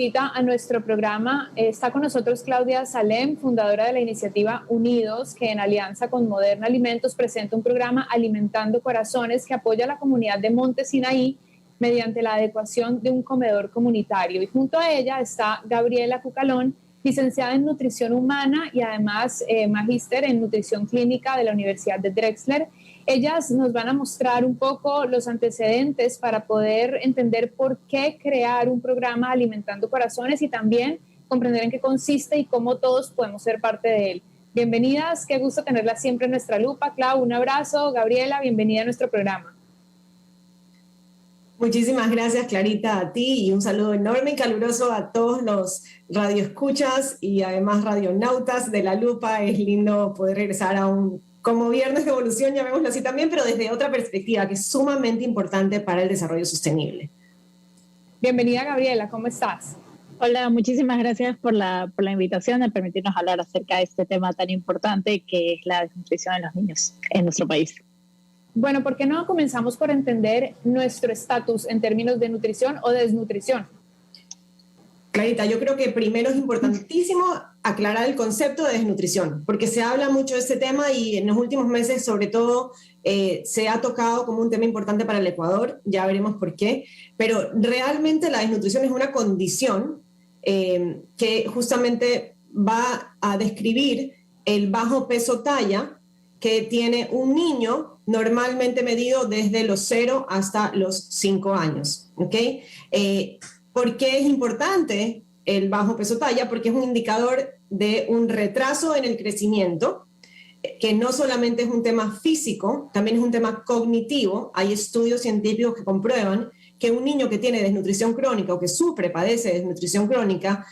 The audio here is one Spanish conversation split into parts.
visita a nuestro programa. Está con nosotros Claudia Salem, fundadora de la iniciativa Unidos, que en alianza con Moderna Alimentos presenta un programa Alimentando Corazones que apoya a la comunidad de Monte Sinaí mediante la adecuación de un comedor comunitario. Y junto a ella está Gabriela Cucalón, licenciada en nutrición humana y además magíster en nutrición clínica de la Universidad de Drexler. Ellas nos van a mostrar un poco los antecedentes para poder entender por qué crear un programa Alimentando Corazones y también comprender en qué consiste y cómo todos podemos ser parte de él. Bienvenidas, qué gusto tenerlas siempre en nuestra lupa. Clau, un abrazo. Gabriela, bienvenida a nuestro programa. Muchísimas gracias, Clarita, a ti y un saludo enorme y caluroso a todos los radioescuchas y además radionautas de La Lupa. Es lindo poder regresar a como viernes de evolución, llamémoslo así también, pero desde otra perspectiva que es sumamente importante para el desarrollo sostenible. Bienvenida, Gabriela, ¿cómo estás? Hola, muchísimas gracias por la invitación, de permitirnos hablar acerca de este tema tan importante que es la desnutrición en los niños en nuestro país. Bueno, ¿por qué no comenzamos por entender nuestro estatus en términos de nutrición o desnutrición? Clarita, yo creo que primero es importantísimo aclarar el concepto de desnutrición, porque se habla mucho de este tema y en los últimos meses, sobre todo, se ha tocado como un tema importante para el Ecuador, ya veremos por qué, pero realmente la desnutrición es una condición que justamente va a describir el bajo peso talla que tiene un niño normalmente medido desde los 0 hasta los 5 años. ¿Okay? ¿Por qué es importante el bajo peso talla? Porque es un indicador de un retraso en el crecimiento, que no solamente es un tema físico, también es un tema cognitivo. Hay estudios científicos que comprueban que un niño que tiene desnutrición crónica o que padece desnutrición crónica,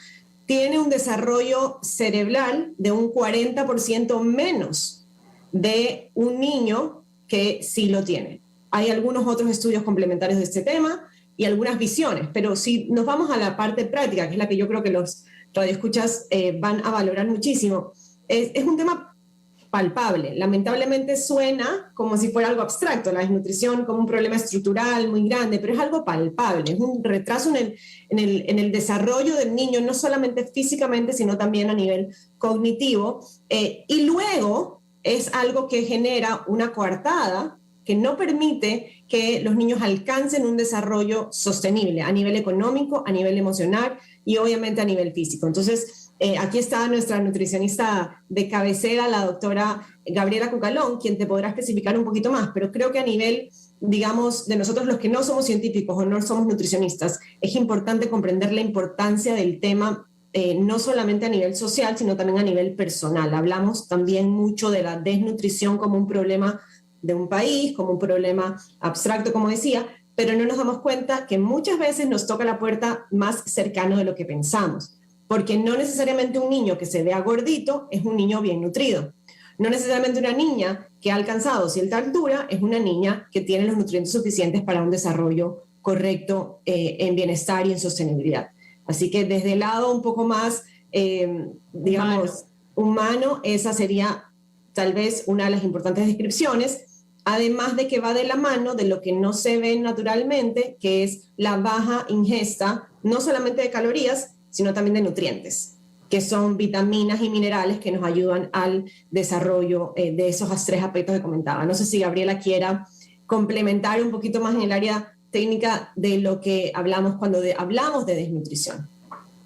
tiene un desarrollo cerebral de un 40% menos de un niño que sí lo tiene. Hay algunos otros estudios complementarios de este tema y algunas visiones, pero si nos vamos a la parte práctica, que es la que yo creo que los radioescuchas van a valorar muchísimo, es un tema palpable. Lamentablemente suena como si fuera algo abstracto, la desnutrición como un problema estructural muy grande, pero es algo palpable, es un retraso en el desarrollo del niño, no solamente físicamente, sino también a nivel cognitivo, y luego es algo que genera una coartada que no permite que los niños alcancen un desarrollo sostenible a nivel económico, a nivel emocional y obviamente a nivel físico. Entonces, aquí está nuestra nutricionista de cabecera, la doctora Gabriela Cucalón, quien te podrá especificar un poquito más, pero creo que a nivel, digamos, de nosotros los que no somos científicos o no somos nutricionistas, es importante comprender la importancia del tema no solamente a nivel social, sino también a nivel personal. Hablamos también mucho de la desnutrición como un problema de un país, como un problema abstracto, como decía, pero no nos damos cuenta que muchas veces nos toca la puerta más cercano de lo que pensamos, porque no necesariamente un niño que se vea gordito es un niño bien nutrido. No necesariamente una niña que ha alcanzado cierta altura es una niña que tiene los nutrientes suficientes para un desarrollo correcto en bienestar y en sostenibilidad. Así que desde el lado un poco más, digamos, humano, esa sería tal vez una de las importantes descripciones, además de que va de la mano de lo que no se ve naturalmente, que es la baja ingesta, no solamente de calorías, sino también de nutrientes, que son vitaminas y minerales que nos ayudan al desarrollo de esos 3 aspectos que comentaba. No sé si Gabriela quiera complementar un poquito más en el área técnica de lo que hablamos cuando hablamos de desnutrición.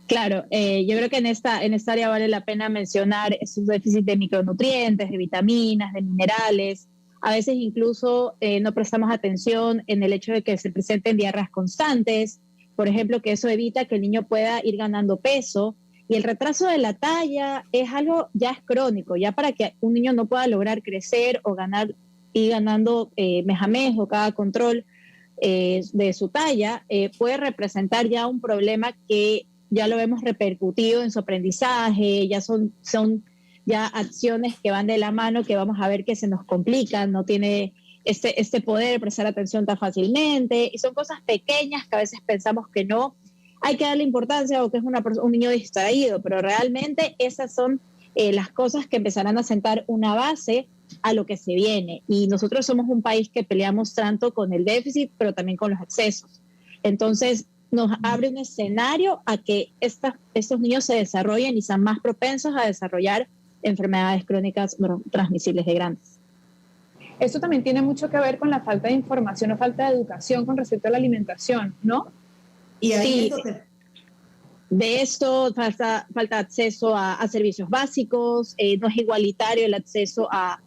Claro, yo creo que en esta área vale la pena mencionar esos déficits de micronutrientes, de vitaminas, de minerales. A veces incluso no prestamos atención en el hecho de que se presenten diarreas constantes, por ejemplo, que eso evita que el niño pueda ir ganando peso. Y el retraso de la talla es algo ya es crónico, ya para que un niño no pueda lograr crecer o ir ganando mes a mes o cada control de su talla, puede representar ya un problema que ya lo hemos repercutido en su aprendizaje, ya son ya acciones que van de la mano, que vamos a ver que se nos complican, no tiene este poder de prestar atención tan fácilmente, y son cosas pequeñas que a veces pensamos que no hay que darle importancia o que es un niño distraído, pero realmente esas son las cosas que empezarán a sentar una base a lo que se viene. Y nosotros somos un país que peleamos tanto con el déficit, pero también con los excesos. Entonces, nos abre un escenario a que estos niños se desarrollen y sean más propensos a desarrollar enfermedades crónicas transmisibles de grandes. Esto también tiene mucho que ver con la falta de información o falta de educación con respecto a la alimentación, ¿no? Y ahí Sí, entonces, de esto falta acceso a servicios básicos, no es igualitario el acceso a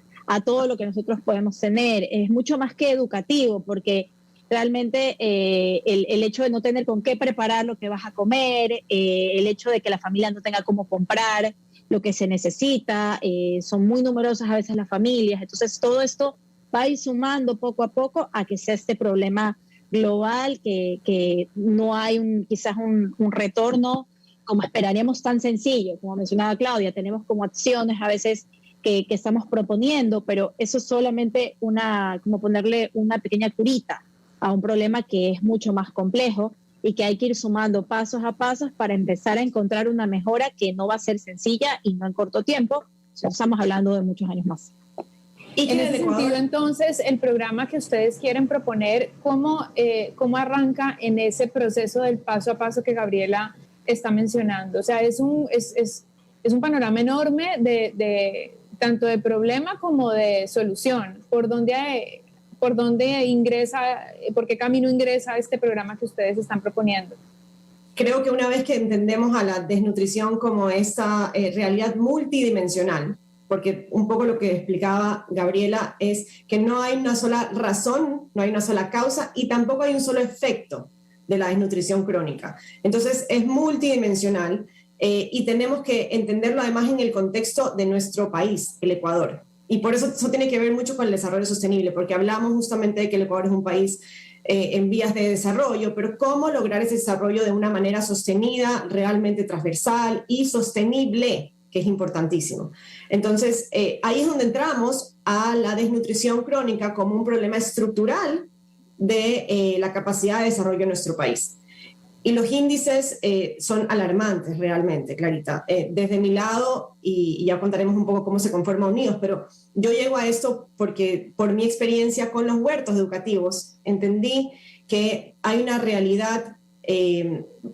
todo lo que nosotros podemos tener, es mucho más que educativo, porque realmente el hecho de no tener con qué preparar lo que vas a comer, el hecho de que la familia no tenga cómo comprar lo que se necesita, son muy numerosas a veces las familias, entonces todo esto va a ir sumando poco a poco a que sea este problema global, que no hay quizás un retorno como esperaríamos tan sencillo, como mencionaba Claudia, tenemos como acciones a veces que estamos proponiendo, pero eso es solamente como ponerle una pequeña curita a un problema que es mucho más complejo y que hay que ir sumando pasos a pasos para empezar a encontrar una mejora que no va a ser sencilla y no en corto tiempo, estamos hablando de muchos años más. Y en ese sentido, entonces, el programa que ustedes quieren proponer, ¿cómo arranca en ese proceso del paso a paso que Gabriela está mencionando? O sea, es un panorama enorme tanto de problema como de solución. ¿Por dónde ingresa, por qué camino ingresa este programa que ustedes están proponiendo? Creo que una vez que entendemos a la desnutrición como esta realidad multidimensional, porque un poco lo que explicaba Gabriela es que no hay una sola razón, no hay una sola causa y tampoco hay un solo efecto de la desnutrición crónica. Entonces es multidimensional y tenemos que entenderlo además en el contexto de nuestro país, el Ecuador. Y por eso tiene que ver mucho con el desarrollo sostenible, porque hablamos justamente de que el Ecuador es un país en vías de desarrollo, pero cómo lograr ese desarrollo de una manera sostenida, realmente transversal y sostenible, que es importantísimo. Entonces, ahí es donde entramos a la desnutrición crónica como un problema estructural de la capacidad de desarrollo en nuestro país. Y los índices son alarmantes realmente, Clarita. Desde mi lado, y ya contaremos un poco cómo se conforma Unidos, pero yo llego a esto porque por mi experiencia con los huertos educativos entendí que hay una realidad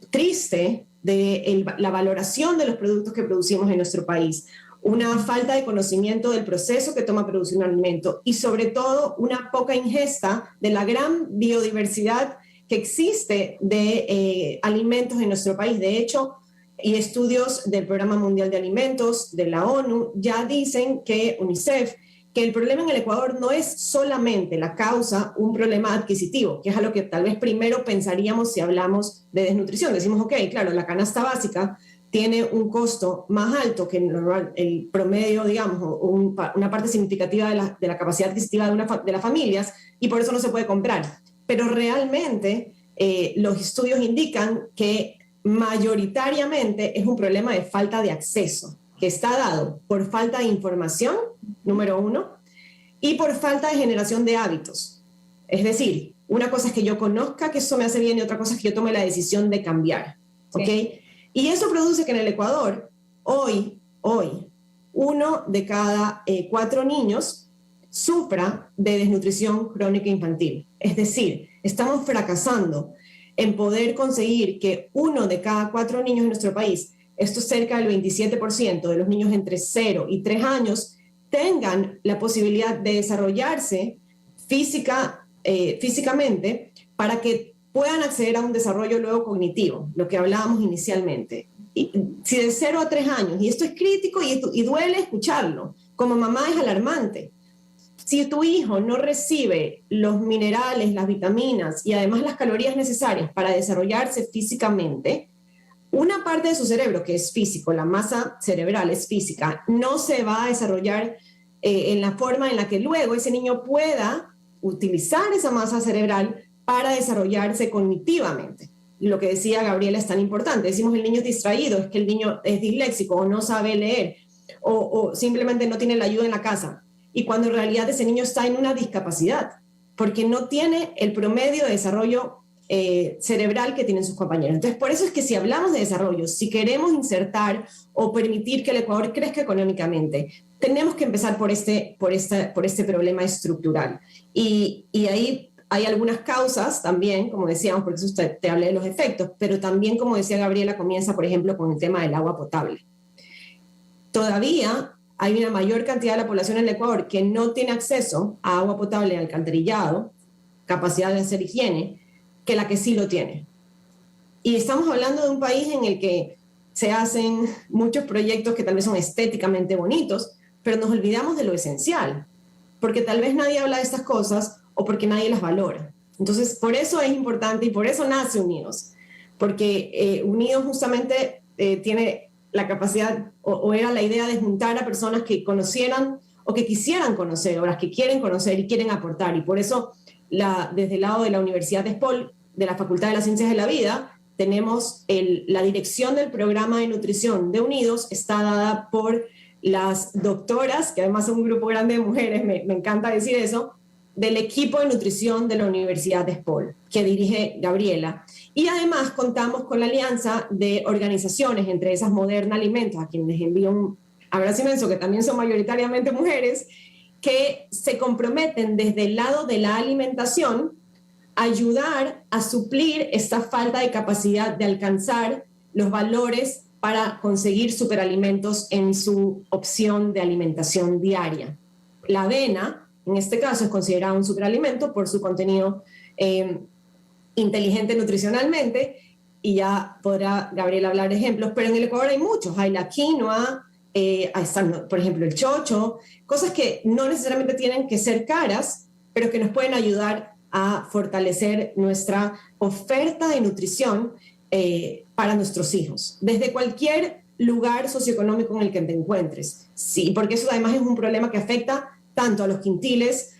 triste de la valoración de los productos que producimos en nuestro país, una falta de conocimiento del proceso que toma producir un alimento y sobre todo una poca ingesta de la gran biodiversidad que existe de alimentos en nuestro país. De hecho, y estudios del Programa Mundial de Alimentos, de la ONU, ya dicen que UNICEF, que el problema en el Ecuador no es solamente la causa un problema adquisitivo, que es a lo que tal vez primero pensaríamos si hablamos de desnutrición. Decimos, ok, claro, la canasta básica tiene un costo más alto que el promedio, digamos, o una parte significativa de la capacidad adquisitiva de las familias, y por eso no se puede comprar. Pero realmente los estudios indican que mayoritariamente es un problema de falta de acceso, que está dado por falta de información, número uno, y por falta de generación de hábitos. Es decir, una cosa es que yo conozca que eso me hace bien y otra cosa es que yo tome la decisión de cambiar. ¿Ok? Sí. Y eso produce que en el Ecuador, hoy, 1 de cada 4 niños sufra de desnutrición crónica infantil. Es decir, estamos fracasando en poder conseguir que 1 de cada 4 niños en nuestro país, esto es cerca del 27% de los niños entre 0 y 3 años, tengan la posibilidad de desarrollarse físicamente para que puedan acceder a un desarrollo luego cognitivo, lo que hablábamos inicialmente. Y si de 0 a 3 años, y esto es crítico y duele escucharlo, como mamá es alarmante. Si tu hijo no recibe los minerales, las vitaminas y además las calorías necesarias para desarrollarse físicamente, una parte de su cerebro que es físico, la masa cerebral es física, no se va a desarrollar en la forma en la que luego ese niño pueda utilizar esa masa cerebral para desarrollarse cognitivamente. Lo que decía Gabriela es tan importante. Decimos el niño es distraído, es que el niño es disléxico o no sabe leer o simplemente no tiene la ayuda en la casa. Y cuando en realidad ese niño está en una discapacidad, porque no tiene el promedio de desarrollo cerebral que tienen sus compañeros. Entonces, por eso es que si hablamos de desarrollo, si queremos insertar o permitir que el Ecuador crezca económicamente, tenemos que empezar por este problema estructural. Y ahí hay algunas causas también, como decíamos, porque eso te hablé de los efectos, pero también, como decía Gabriela, comienza, por ejemplo, con el tema del agua potable. Todavía hay una mayor cantidad de la población en el Ecuador que no tiene acceso a agua potable, alcantarillado, capacidad de hacer higiene, que la que sí lo tiene. Y estamos hablando de un país en el que se hacen muchos proyectos que tal vez son estéticamente bonitos, pero nos olvidamos de lo esencial, porque tal vez nadie habla de estas cosas o porque nadie las valora. Entonces, por eso es importante y por eso nace Unidos, porque Unidos justamente tiene la capacidad o era la idea de juntar a personas que conocieran o que quisieran conocer, o las que quieren conocer y quieren aportar. Y por eso, desde el lado de la Universidad de Espol, de la Facultad de las Ciencias de la Vida, tenemos la dirección del programa de nutrición de Unidos, está dada por las doctoras, que además son un grupo grande de mujeres, me encanta decir eso, del equipo de nutrición de la Universidad de Espol, que dirige Gabriela. Y además contamos con la alianza de organizaciones, entre esas Moderna Alimentos, a quienes les envío un abrazo inmenso, que también son mayoritariamente mujeres, que se comprometen desde el lado de la alimentación a ayudar a suplir esta falta de capacidad de alcanzar los valores para conseguir superalimentos en su opción de alimentación diaria. La avena, en este caso, es considerada un superalimento por su contenido inteligente nutricionalmente, y ya podrá Gabriela hablar de ejemplos, pero en el Ecuador hay muchos, hay la quinoa, están, por ejemplo, el chocho, cosas que no necesariamente tienen que ser caras, pero que nos pueden ayudar a fortalecer nuestra oferta de nutrición para nuestros hijos, desde cualquier lugar socioeconómico en el que te encuentres. Sí, porque eso además es un problema que afecta tanto a los quintiles,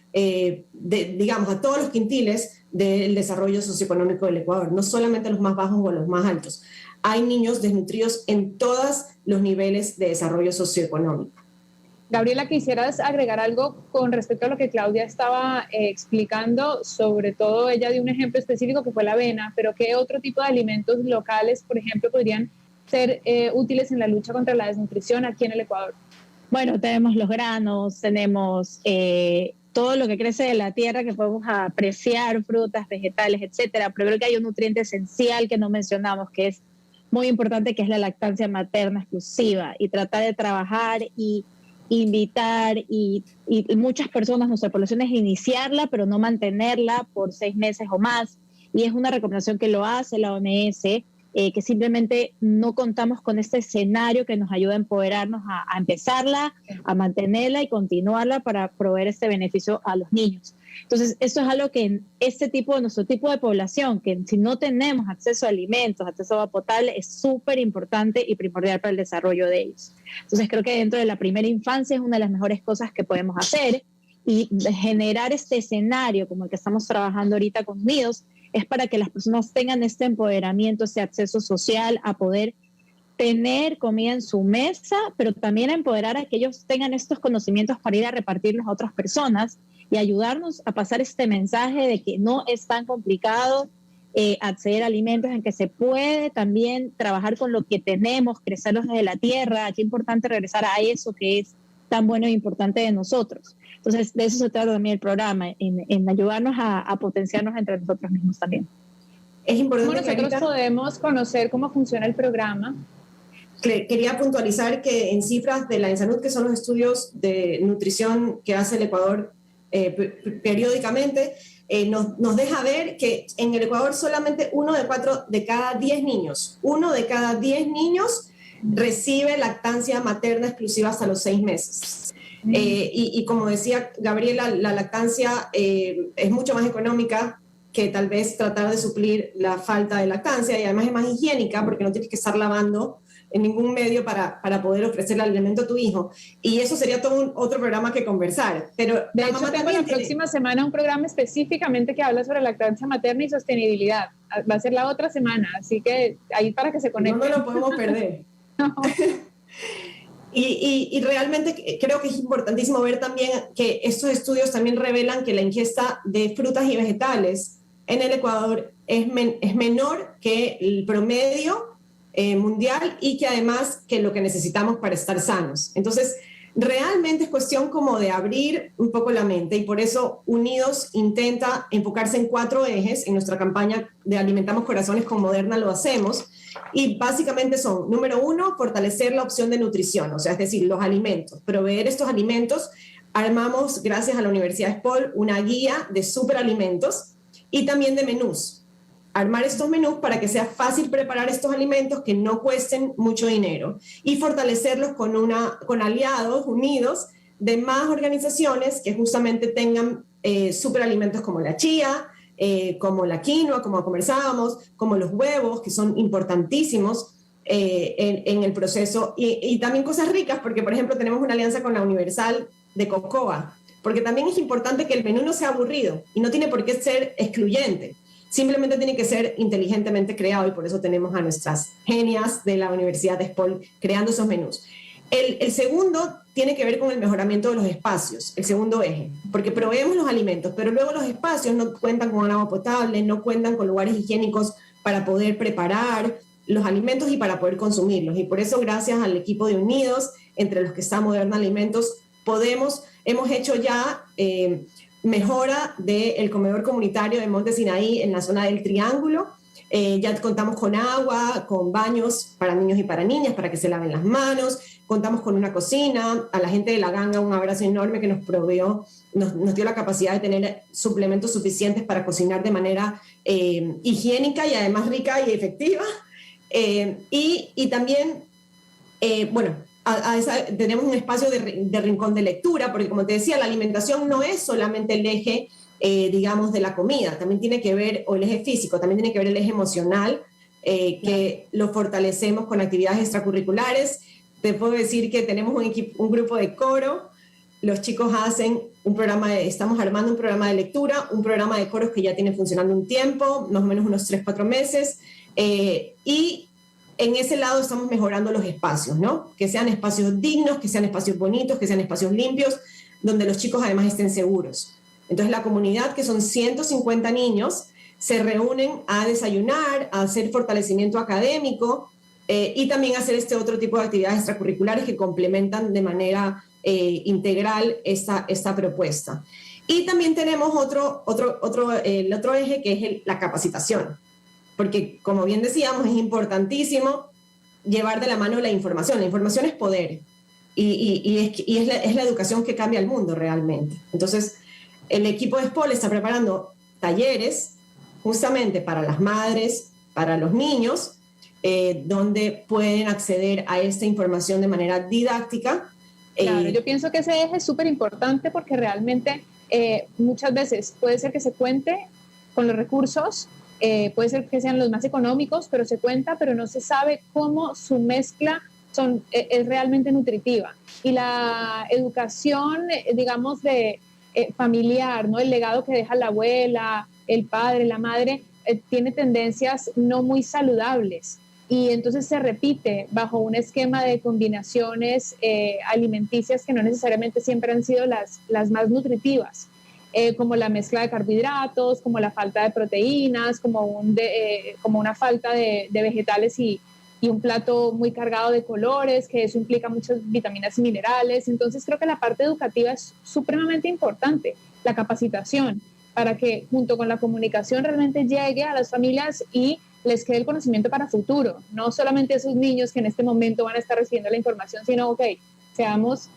digamos, a todos los quintiles del desarrollo socioeconómico del Ecuador, no solamente a los más bajos o a los más altos. Hay niños desnutridos en todos los niveles de desarrollo socioeconómico. Gabriela, ¿quisieras agregar algo con respecto a lo que Claudia estaba explicando? Sobre todo ella dio un ejemplo específico que fue la avena, pero ¿qué otro tipo de alimentos locales, por ejemplo, podrían ser útiles en la lucha contra la desnutrición aquí en el Ecuador? Bueno, tenemos los granos, tenemos todo lo que crece de la tierra que podemos apreciar, frutas, vegetales, etcétera, pero creo que hay un nutriente esencial que no mencionamos, que es muy importante, que es la lactancia materna exclusiva, y tratar de trabajar y invitar y muchas personas, nuestra población, es iniciarla, pero no mantenerla por 6 meses o más, y es una recomendación que lo hace la OMS, que simplemente no contamos con este escenario que nos ayuda a empoderarnos a empezarla, a mantenerla y continuarla para proveer este beneficio a los niños. Entonces, esto es algo que en nuestro tipo de población, que si no tenemos acceso a alimentos, acceso a agua potable, es súper importante y primordial para el desarrollo de ellos. Entonces, creo que dentro de la primera infancia es una de las mejores cosas que podemos hacer, y generar este escenario como el que estamos trabajando ahorita con Unidos es para que las personas tengan este empoderamiento, este acceso social a poder tener comida en su mesa, pero también a empoderar a que ellos tengan estos conocimientos para ir a repartirlos a otras personas y ayudarnos a pasar este mensaje de que no es tan complicado acceder a alimentos, en que se puede también trabajar con lo que tenemos, crecerlos desde la tierra. Qué importante regresar a eso que es tan bueno e importante de nosotros. Entonces, de eso se trata también el programa, en ayudarnos a potenciarnos entre nosotros mismos también. Es importante. ¿Cómo nosotros podemos conocer cómo funciona el programa? Quería puntualizar que en cifras de la ENSANUD, que son los estudios de nutrición que hace el Ecuador periódicamente, nos deja ver que en el Ecuador solamente 1 de cada 10 niños, 1 de cada 10 niños recibe lactancia materna exclusiva hasta los 6 meses. Y como decía Gabriela, la lactancia es mucho más económica que tal vez tratar de suplir la falta de lactancia, y además es más higiénica porque no tienes que estar lavando en ningún medio para poder ofrecer el alimento a tu hijo. Y eso sería todo otro programa que conversar. Pero de hecho, tengo la próxima semana un programa específicamente que habla sobre lactancia materna y sostenibilidad. Va a ser la otra semana, así que ahí para que se conecten. No lo podemos perder. No. Y realmente creo que es importantísimo ver también que estos estudios también revelan que la ingesta de frutas y vegetales en el Ecuador es menor que el promedio mundial, y que además que lo que necesitamos para estar sanos. Entonces, Realmente es cuestión como de abrir un poco la mente y por eso Unidos intenta enfocarse en 4 ejes. En nuestra campaña de Alimentamos Corazones con Moderna lo hacemos y básicamente son, número 1, fortalecer la opción de nutrición, o sea, es decir, los alimentos, proveer estos alimentos. Armamos, gracias a la Universidad SPOL, una guía de superalimentos y también de menús. Armar estos menús para que sea fácil preparar estos alimentos que no cuesten mucho dinero y fortalecerlos con aliados unidos de más organizaciones que justamente tengan superalimentos como la chía, como la quinoa, como conversábamos, como los huevos, que son importantísimos en el proceso, y también cosas ricas, porque por ejemplo tenemos una alianza con la Universal de Cocoa, porque también es importante que el menú no sea aburrido y no tiene por qué ser excluyente. Simplemente tiene que ser inteligentemente creado y por eso tenemos a nuestras genias de la Universidad de SPOL creando esos menús. El segundo tiene que ver con el mejoramiento de los espacios, el segundo eje, porque proveemos los alimentos, pero luego los espacios no cuentan con agua potable, no cuentan con lugares higiénicos para poder preparar los alimentos y para poder consumirlos. Y por eso, gracias al equipo de Unidos, entre los que está Moderna Alimentos, hemos hecho ya mejora del comedor comunitario de Monte Sinaí en la zona del Triángulo. Ya contamos con agua, con baños para niños y para niñas, para que se laven las manos. Contamos con una cocina. A la gente de La Ganga un abrazo enorme que nos proveó, nos dio la capacidad de tener suplementos suficientes para cocinar de manera higiénica y además rica y efectiva. Y también, bueno, tenemos un espacio de rincón de lectura, porque como te decía, la alimentación no es solamente el eje, digamos, de la comida, también tiene que ver, o el eje físico, también tiene que ver el eje emocional, que lo fortalecemos con actividades extracurriculares. Te puedo decir que tenemos un grupo de coro, los chicos hacen estamos armando un programa de lectura, un programa de coros que ya tiene funcionando un tiempo, más o menos unos 3-4 meses, y en ese lado estamos mejorando los espacios, ¿no? Que sean espacios dignos, que sean espacios bonitos, que sean espacios limpios, donde los chicos además estén seguros. Entonces la comunidad, que son 150 niños, se reúnen a desayunar, a hacer fortalecimiento académico y también hacer este otro tipo de actividades extracurriculares que complementan de manera integral esta propuesta. Y también tenemos el otro eje, que es la capacitación. Porque, como bien decíamos, es importantísimo llevar de la mano la información. La información es poder y es la educación que cambia el mundo realmente. Entonces, el equipo de SPOL está preparando talleres justamente para las madres, para los niños, donde pueden acceder a esta información de manera didáctica. Claro, yo pienso que ese eje es súper importante porque realmente muchas veces puede ser que se cuente con los recursos, puede ser que sean los más económicos, pero se cuenta, pero no se sabe cómo su mezcla es realmente nutritiva. Y la educación, digamos, familiar, ¿no? El legado que deja la abuela, el padre, la madre, tiene tendencias no muy saludables. Y entonces se repite bajo un esquema de combinaciones alimenticias que no necesariamente siempre han sido las más nutritivas. Como la mezcla de carbohidratos, como la falta de proteínas, como una falta de vegetales y un plato muy cargado de colores, que eso implica muchas vitaminas y minerales. Entonces creo que la parte educativa es supremamente importante, la capacitación, para que junto con la comunicación realmente llegue a las familias y les quede el conocimiento para futuro, no solamente esos niños que en este momento van a estar recibiendo la información, sino, seamos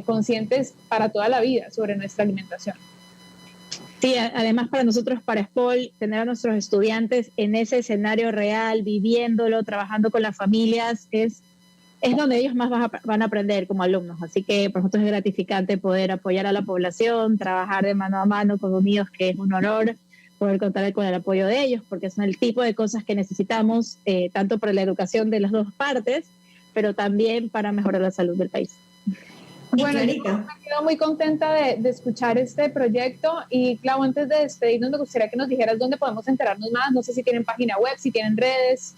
conscientes para toda la vida sobre nuestra alimentación. Sí, además para nosotros, para SPOL, tener a nuestros estudiantes en ese escenario real, viviéndolo, trabajando con las familias, es donde ellos más van a aprender como alumnos. Así que para nosotros es gratificante poder apoyar a la población, trabajar de mano a mano con Unidos, que es un honor poder contar con el apoyo de ellos, porque son el tipo de cosas que necesitamos, tanto para la educación de las dos partes, pero también para mejorar la salud del país. Bueno, yo me quedo muy contenta de escuchar este proyecto y, Clau, antes de despedirnos, me gustaría que nos dijeras dónde podemos enterarnos más. No sé si tienen página web, si tienen redes.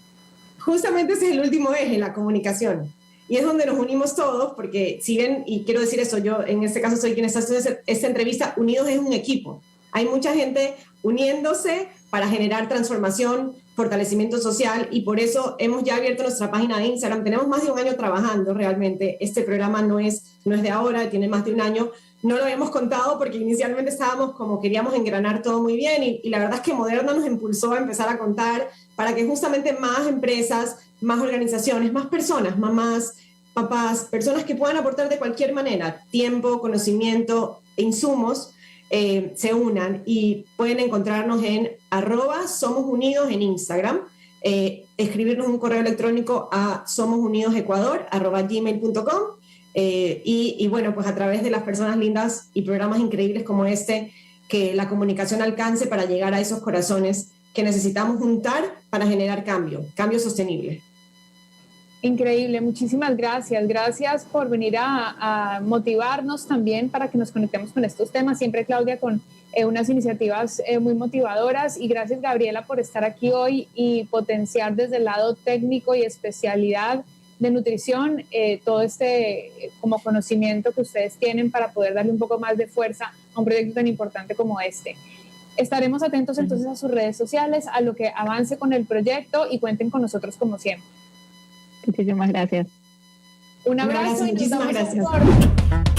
Justamente ese es el último eje, la comunicación. Y es donde nos unimos todos, porque si ven, y quiero decir eso, yo en este caso soy quien está haciendo esta entrevista, Unidos es un equipo. hay mucha gente uniéndose para generar transformación, fortalecimiento social, y por eso hemos ya abierto nuestra página de Instagram. Tenemos más de un año trabajando realmente. Este programa no es de ahora, tiene más de un año. No lo habíamos contado porque inicialmente estábamos como queríamos engranar todo muy bien, y la verdad es que Moderna nos impulsó a empezar a contar para que justamente más empresas, más organizaciones, más personas, mamás, papás, personas que puedan aportar de cualquier manera, tiempo, conocimiento e insumos, se unan, y pueden encontrarnos en @somosunidos en Instagram, escribirnos un correo electrónico a somosunidosecuador@gmail.com, y bueno, pues a través de las personas lindas y programas increíbles como este, que la comunicación alcance para llegar a esos corazones que necesitamos juntar para generar cambio sostenible. Increíble, muchísimas gracias. Gracias por venir a motivarnos también para que nos conectemos con estos temas. Siempre, Claudia, con unas iniciativas muy motivadoras. Y gracias, Gabriela, por estar aquí hoy y potenciar desde el lado técnico y especialidad de nutrición todo este como conocimiento que ustedes tienen para poder darle un poco más de fuerza a un proyecto tan importante como este. Estaremos atentos entonces a sus redes sociales, a lo que avance con el proyecto, y cuenten con nosotros como siempre. Muchísimas gracias. Un abrazo y nos muchísimas damos gracias. un corte.